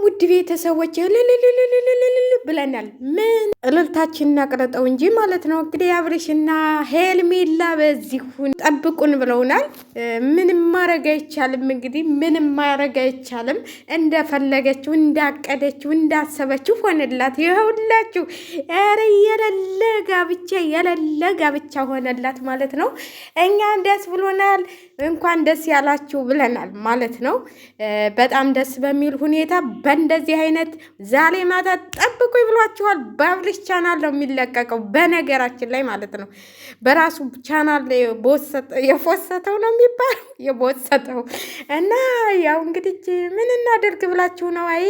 ውድ ቤተሰቦች ብለናል። ምን እልልታችን እናቅረጠው እንጂ ማለት ነው። እንግዲህ አብርሽና ሄርሜላ በዚሁን ጠብቁን ብለውናል። ምንም ማድረግ አይቻልም። እንግዲህ ምንም ማድረግ አይቻልም። እንደፈለገችው እንዳቀደችው እንዳሰበችው ሆነላት። ይኸውላችሁ ኧረ የሌለ ጋብቻ ሆነላት ማለት ነው። እኛ ደስ ብሎናል። እንኳን ደስ ያላችሁ ብለናል ማለት ነው። በጣም ደስ በሚል ሁኔታ በእንደዚህ አይነት ዛሬ ማታ ጠብቁ ይብሏችኋል። በአብርሽ ቻናል ነው የሚለቀቀው። በነገራችን ላይ ማለት ነው በራሱ ቻናል የፎሰተው ነው የሚባለው የቦሰተው እና ያው እንግዲህ ምን እናደርግ ብላችሁ ነው። አይ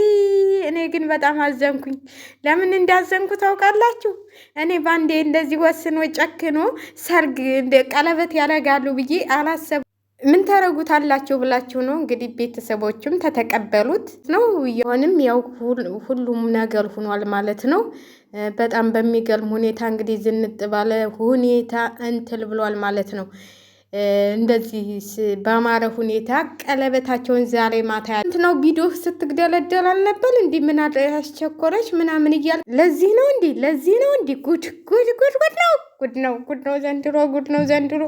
እኔ ግን በጣም አዘንኩኝ። ለምን እንዳዘንኩ ታውቃላችሁ? እኔ ባንዴ እንደዚህ ወስኖ ጨክኖ ሰርግ ቀለበት ያደርጋሉ ብዬ አላሰብ ምን ታረጉታላችሁ ብላችሁ ነው እንግዲህ ቤተሰቦችም ተተቀበሉት ነው። የሆንም ያው ሁሉም ነገር ሆኗል ማለት ነው። በጣም በሚገርም ሁኔታ እንግዲህ ዝንጥ ባለ ሁኔታ እንትል ብሏል ማለት ነው። እንደዚህ በአማረ ሁኔታ ቀለበታቸውን ዛሬ ማታ ነው ቪዲዮ ስትግደለደል አልነበር? እንዲህ ምን ያስቸኮረች ምናምን እያል ለዚህ ነው እንዲህ ጉድ ነው ዘንድሮ።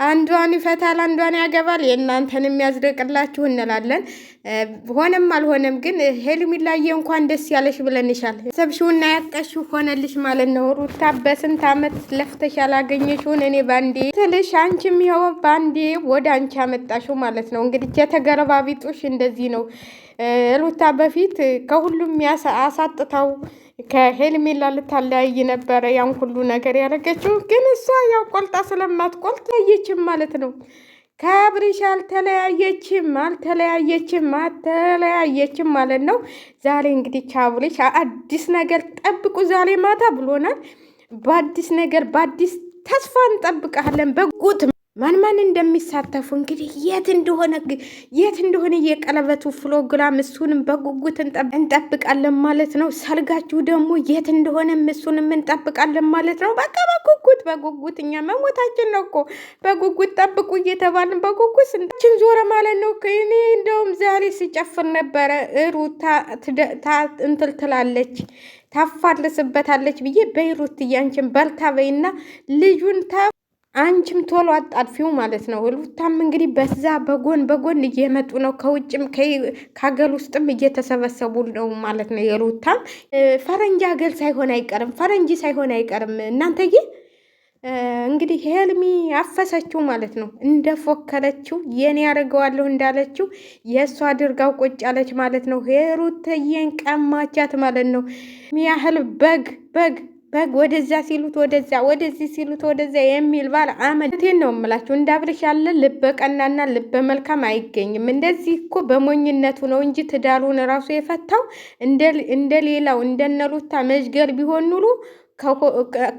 አንዷን ይፈታል፣ አንዷን ያገባል። የእናንተን የሚያዝደቅላችሁ እንላለን። ሆነም አልሆነም ግን ሄርሜላዬ እንኳን ደስ ያለሽ ብለንሻል። ሰብሽውና ያጣሽው ሆነልሽ ማለት ነው። ሩታ በስንት ዓመት ለፍተሽ ያላገኘሽውን እኔ ባንዴ ትልሽ አንቺም ይኸው ባንዴ ወደ አንቺ አመጣሽው ማለት ነው። እንግዲህ የተገረባቢጦሽ እንደዚህ ነው። ሩታ በፊት ከሁሉም አሳጥታው ከሄርሜላ ልታለያይ ነበረ ያን ሁሉ ነገር ያደረገችው። ግን እሷ ያው ቆልጣ ስለማትቆልጥ አየችም ማለት ነው። ከአብርሽ አልተለያየችም ማለት ነው። ዛሬ እንግዲህ ከአብርሽ አዲስ ነገር ጠብቁ ዛሬ ማታ ብሎናል። በአዲስ ነገር በአዲስ ተስፋ እንጠብቃለን። በጉት ማን እንደሚሳተፉ እንግዲህ የት እንደሆነ የቀለበቱ ፕሮግራም እሱንም በጉጉት እንጠብቃለን ማለት ነው። ሰርጋችሁ ደግሞ የት እንደሆነ እሱንም እንጠብቃለን ማለት ነው። በቃ በጉጉት እኛ መሞታችን ነው እኮ በጉጉት ጠብቁ እየተባልን በጉጉት ስንታችን ዞረ ማለት ነው። እኔ እንደውም ዛሬ ሲጨፍር ነበረ ሩታ እንትል ትላለች ታፋልስበታለች ብዬ በይሩት እያንችን በልታ በይና ልጁን አንቺም ቶሎ አጣድፊው ማለት ነው። ሩታም እንግዲህ በዛ በጎን እየመጡ ነው። ከውጭም ከሀገር ውስጥም እየተሰበሰቡ ነው ማለት ነው። የሩታም ፈረንጅ ሀገር ፈረንጅ ሳይሆን አይቀርም እናንተዬ። እንግዲህ ሄርሚ አፈሰችው ማለት ነው። እንደፎከረችው የኔ ያደርገዋለሁ እንዳለችው የእሷ አድርጋው ቁጭ አለች ማለት ነው። ሩትዬን ቀማቻት ማለት ነው። ሚያህል በግ ወደዛ ሲሉት ወደዚህ ሲሉት ወደዛ የሚል ባል አመቴን ነው የምላችሁ። እንደ አብርሽ ያለ ልበ ቀናና ልበ መልካም አይገኝም። እንደዚህ እኮ በሞኝነቱ ነው እንጂ ትዳሩን ራሱ የፈታው እንደ ሌላው እንደነ ሩታ መዥገር ቢሆን ኑሮ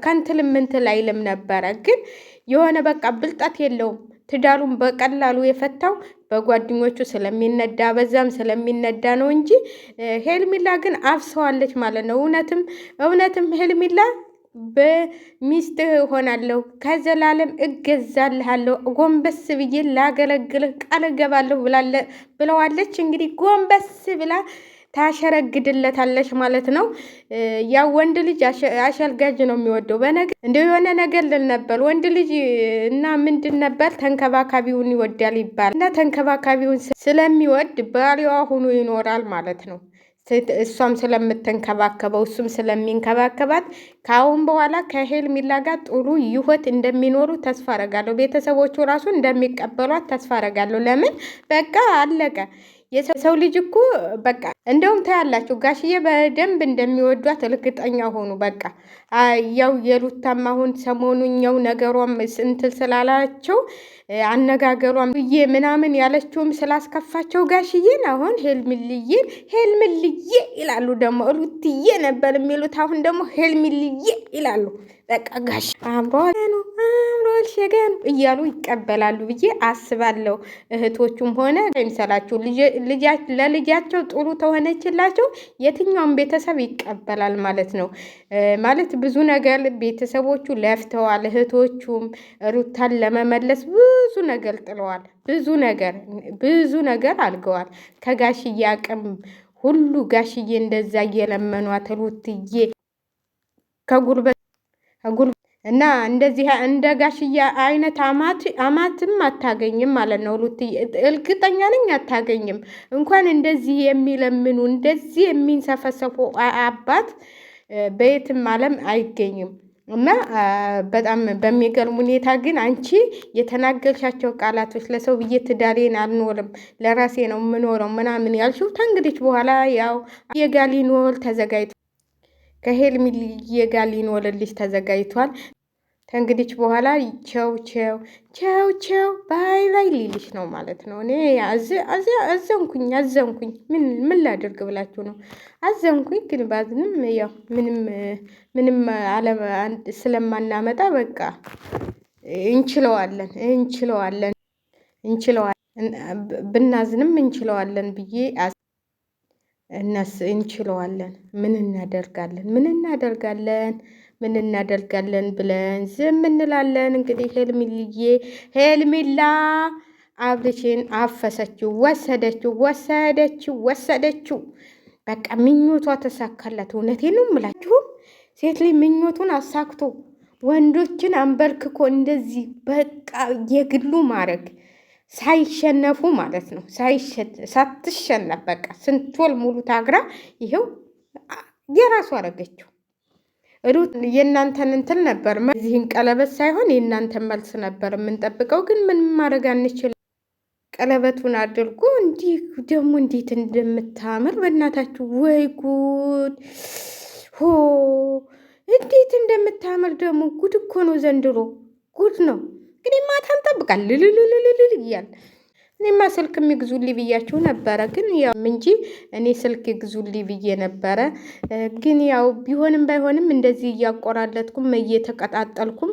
ከንትል አይልም ነበረ። ግን የሆነ በቃ ብልጠት የለውም። ትዳሩን በቀላሉ የፈታው በጓደኞቹ ስለሚነዳ በዛም ስለሚነዳ ነው እንጂ ሄርሜላ ግን አፍሰዋለች ማለት ነው። እውነትም ሄርሜላ በሚስትህ ሆናለሁ ከዘላለም እገዛልሃለሁ ጎንበስ ብዬ ላገለግልህ ቃል እገባለሁ ብለዋለች። እንግዲህ ጎንበስ ብላ ታሸረግድለታለች ማለት ነው። ያው ወንድ ልጅ አሸልጋጅ ነው የሚወደው። እንደ የሆነ ነገር ልል ነበር ወንድ ልጅ እና ምንድን ነበር ተንከባካቢውን ይወዳል ይባላል። እና ተንከባካቢውን ስለሚወድ ባሪዋ ሆኖ ይኖራል ማለት ነው። እሷም ስለምትንከባከበው እሱም ስለሚንከባከባት ከአሁን በኋላ ከሄርሜላ ጋር ጥሩ ህይወት እንደሚኖሩ ተስፋ አረጋለሁ። ቤተሰቦቹ ራሱ እንደሚቀበሏት ተስፋ አረጋለሁ። ለምን በቃ አለቀ። የሰው ልጅ እኮ በቃ እንደውም ታያላችሁ ጋሽዬ በደንብ እንደሚወዷት እርግጠኛ ሆኑ። በቃ ያው የሩታም አሁን ሰሞኑኛው ነገሯም እንትን ስላላቸው አነጋገሯም ብዬ ምናምን ያለችውም ስላስከፋቸው ጋሽዬን አሁን ሄርሜልዬ ይላሉ። ደግሞ ሩትዬ ነበር የሚሉት አሁን ደግሞ ሄርሜልዬ ይላሉ። በቃ ጋሽ አምሯል ሸገን እያሉ ይቀበላሉ ብዬ አስባለሁ። እህቶቹም ሆነ ይምሰላችሁ ለልጃቸው ጥሩ ተሆነችላቸው የትኛውም ቤተሰብ ይቀበላል ማለት ነው። ማለት ብዙ ነገር ቤተሰቦቹ ለፍተዋል። እህቶቹም ሩታን ለመመለስ ብዙ ነገር ጥለዋል። ብዙ ነገር አድርገዋል። ከጋሽዬ አቅም ሁሉ ጋሽዬ እንደዛ እየለመኗት ሩትዬ ከጉልበት እና እንደዚህ እንደ ጋሽዬ አይነት አማትም አታገኝም ማለት ነው። ሩትዬ እርግጠኛ ነኝ አታገኝም። እንኳን እንደዚህ የሚለምኑ እንደዚህ የሚንሰፈሰፉ አባት በየትም ዓለም አይገኝም። እና በጣም በሚገርም ሁኔታ ግን አንቺ የተናገርሻቸው ቃላቶች ለሰው ብዬ ትዳሬን አልኖርም ለራሴ ነው የምኖረው ምናምን ያልሽው ተንግዲች በኋላ ያው የጋር ሊኖር ተዘጋጅቷል። ከሄርሜላዬ ጋር ሊኖርልሽ ተዘጋጅቷል። ከእንግዲህ በኋላ ቸው ቸው ቸው ቸው ባይ ባይ ሊልሽ ነው ማለት ነው። እኔ አዘንኩኝ። ምን ላድርግ ብላችሁ ነው? አዘንኩኝ። ግን ባዝንም ያው ምንም ስለማናመጣ በቃ እንችለዋለን ብናዝንም እንችለዋለን ብዬ እንችለዋለን። ምን እናደርጋለን ብለን ዝም እንላለን። እንግዲህ ሄርሜላ አብርሽን አፈሰችው፣ ወሰደችው። በቃ ምኞቷ ተሳካላት። እውነቴን ነው የምላችሁ። ሴት ላይ ምኞቱን አሳክቶ ወንዶችን አንበርክኮ እንደዚህ በቃ የግሉ ማድረግ ሳይሸነፉ ማለት ነው። ሳትሸነፍ በቃ ስንት ወር ሙሉ ታግራ ይኸው የራሱ አረገችው። ሩት የእናንተን እንትን ነበር እዚህን ቀለበት ሳይሆን የእናንተን መልስ ነበር የምንጠብቀው። ግን ምንም ማድረግ አንችልም። ቀለበቱን አድርጎ እንዲህ ደግሞ እንዴት እንደምታምር በእናታችሁ፣ ወይ ጉድ! ሆ እንዴት እንደምታምር ደግሞ ጉድ እኮ ነው ዘንድሮ፣ ጉድ ነው። እንግዲህ ማታ እንጠብቃለን ልልልልልል እያለ እኔማ ስልክ የሚግዙልኝ ብያችሁ ነበረ። ግን ያው እንጂ እኔ ስልክ ይግዙልኝ ብዬ ነበረ። ግን ያው ቢሆንም ባይሆንም እንደዚህ እያቆራለጥኩም እየተቀጣጠልኩም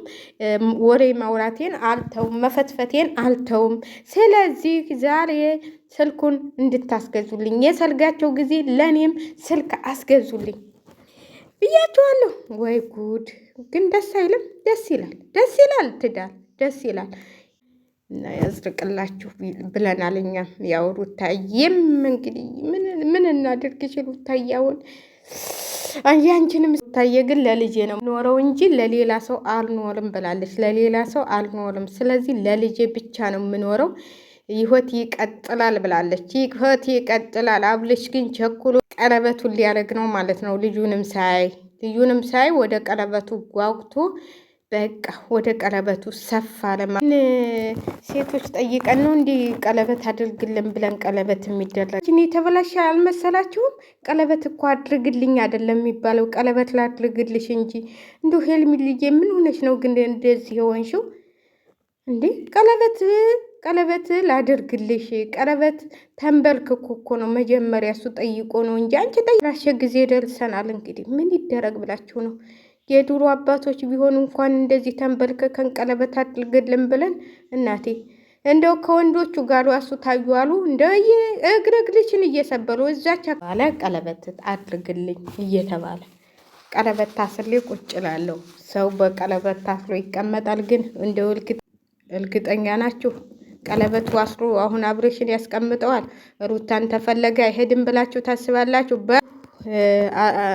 ወሬ ማውራቴን አልተውም፣ መፈትፈቴን አልተውም። ስለዚህ ዛሬ ስልኩን እንድታስገዙልኝ የሰርጋቸው ጊዜ ለእኔም ስልክ አስገዙልኝ ብያችኋለሁ። ወይ ጉድ! ግን ደስ አይልም? ደስ ይላል ትዳር ደስ ይላል። እና ያዝርቅላችሁ ብለናል እኛም። ያው ሩታዬም እንግዲህ ምን እናድርግሽ ሩታዬ፣ አሁን ያንቺንም ሩታዬ ግን ለልጄ ነው ኖረው እንጂ ለሌላ ሰው አልኖርም ብላለች። ለሌላ ሰው አልኖርም፣ ስለዚህ ለልጄ ብቻ ነው የምኖረው፣ ህይወት ይቀጥላል ብላለች። ህይወት ይቀጥላል። አብልሽ ግን ቸኩሎ ቀለበቱን ሊያደርግ ነው ማለት ነው። ልጁንም ሳይ ወደ ቀለበቱ ጓጉቶ በቃ ወደ ቀለበቱ ሰፋ ለማ ሴቶች ጠይቀን ነው እንዲህ ቀለበት አድርግልን ብለን ቀለበት የሚደረግ እኔ የተበላሸ አልመሰላችሁም? ቀለበት እኮ አድርግልኝ አይደለም የሚባለው፣ ቀለበት ላድርግልሽ እንጂ። እንዲሁ ሄርሜላዬ ምን ሆነሽ ነው ግን እንደዚህ የሆንሽው እንዴ? ቀለበት ላድርግልሽ፣ ቀለበት ተንበርክኮ እኮ ነው መጀመሪያ እሱ ጠይቆ ነው እንጂ አንቺ ጠይራሸ ጊዜ ደርሰናል። እንግዲህ ምን ይደረግ ብላችሁ ነው? የድሮ አባቶች ቢሆኑ እንኳን እንደዚህ ተንበልከከን ቀለበት አድርግልን ብለን እናቴ እንደው ከወንዶቹ ጋር ራሱ ታዩ አሉ እንደው እግርግልሽን እየሰበሩ እዛች ባለ ቀለበት አድርግልኝ እየተባለ ቀለበት ታስሬ ቁጭ እላለሁ። ሰው በቀለበት ታስሮ ይቀመጣል። ግን እንደው እርግጠኛ ናችሁ ቀለበቱ አስሮ አሁን አብሬሽን ያስቀምጠዋል? ሩታን ተፈለገ አይሄድም ብላችሁ ታስባላችሁ?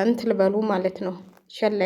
እንትን በሉ ማለት ነው ሸላይ